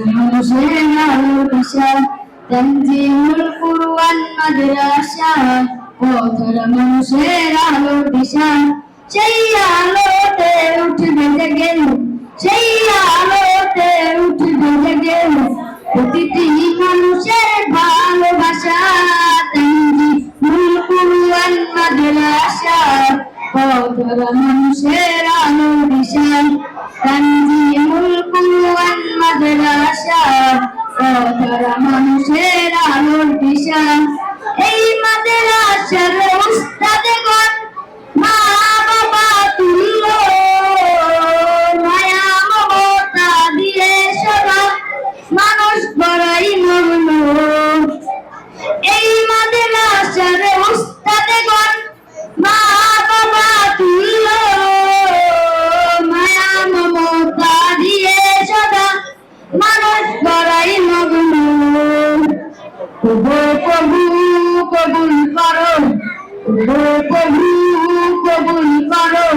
মানুষের আলোর দিশা তানজিমুল কুরআন মাদ্রাসা পথের মানুষের আলোর দিশা সেই আলোতে উঠবে জেগে সেই আলোতে উঠবে জেগে প্রতিটি মানুষের ভালোবাসা তানজিমুল কুরআন মাদ্রাসা পথের মানুষের আলোর দিশা তানজিমুল কুরআন মাদ্রাসা পথের মানুষের আলোর দিশা এই মাদ্রাসার উস্তাদগণ মা বাবা তুল্য মায়া মমতা দিয়ে সদা মানুষ বড়াই মগ্ন এই মাদ্রাসার উস্তাদগণ মা বাবা তুল্য মায়া মমতা দিয়ে সদা মানুষ বড়াই মগ্ন প্রভু কবুল করো প্রভু কবুল করো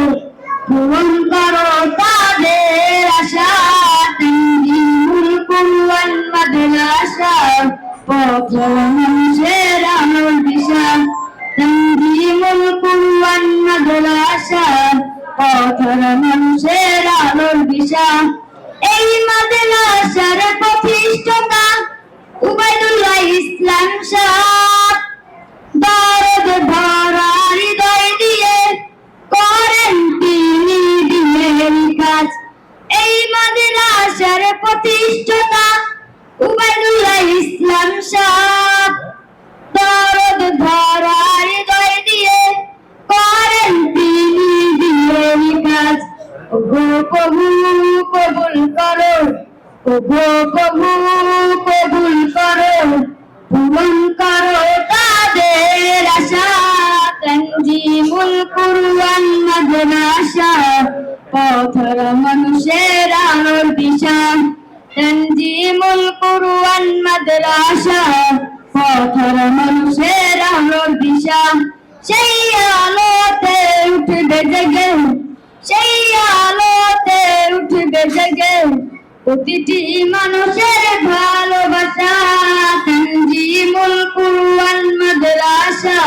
পূরণ করো তাদের আশা তানজিমুল কুরআন মাদ্রাসা পথের মানুষের আলোর দিশা তানজিমুল কুরআন মাদ্রাসা পথের মানুষের আলোর দিশা এই মাদ্রাসার প্রতিষ্ঠাতা উবাইদুল্লাহ ইসলাম সাহেব দরদ ভরা হৃদয় দিয়ে করেন তিনি দিনের কাজ এই মাদ্রাসার প্রতিষ্ঠাতা উবাইদুল্লাহ ইসলাম সাহেব দরদ ভরা হৃদয় দিয়ে করেন তিনি দিনের কাজ প্রভু কবুল করো প্রভু কবুল করো পূরণ করো তাদের আশা তানজিমুল কুরআন মাদ্রাসা পথের মানুষের আলোর দিশা তানজিমুল কুরআন মাদ্রাসা পথের মানুষের আলোর দিশা সেই আলোতে উঠবে জেগে সেই আলোতে উঠবে জেগে প্রতিটি মানুষের ভালোবাসা তানজিমুল কুরআন মাদ্রাসা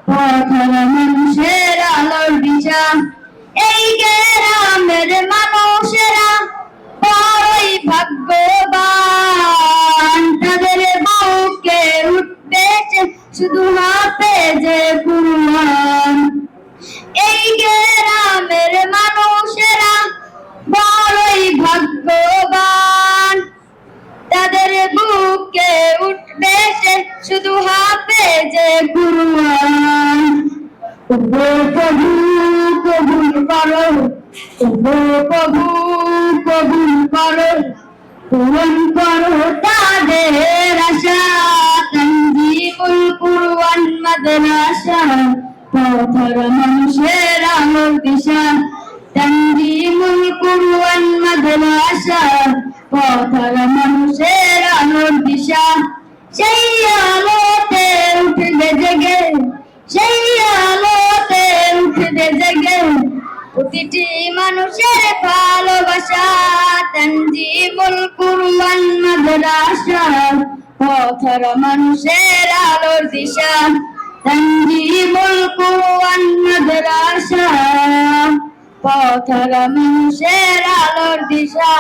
পথের মানুষের আলোর দিশা এই গ্রামের মানুষেরা বড়ই ভাগ্যবান তাদের বুকে উঠবেছে শুধু হাফেজে কুরআন এই গ্রামের মানুষেরা বড়ই ভাগ্যবান তাদের বুকে উঠবে সে শুধু হাফেজে কুরআন প্রভু কবুল করো প্রভু কবুল করো পূরণ করো তাদের আশা তানজিমুল কুরআন মাদ্রাসা পথের মানুষের আলোর দিশা তানজিমুল কুরআন মাদ্রাসা পথের মানুষের আলোর দিশা সেই আলোতে উঠবে জেগে সেই আলোতে উঠবে জেগে প্রতিটি মানুষের ভালোবাসা তানজিমুল কুরআন মাদ্রাসা পথের মানুষের আলোর দিশা তানজিমুল কুরআন মাদ্রাসা পথের মানুষের আলোর দিশা।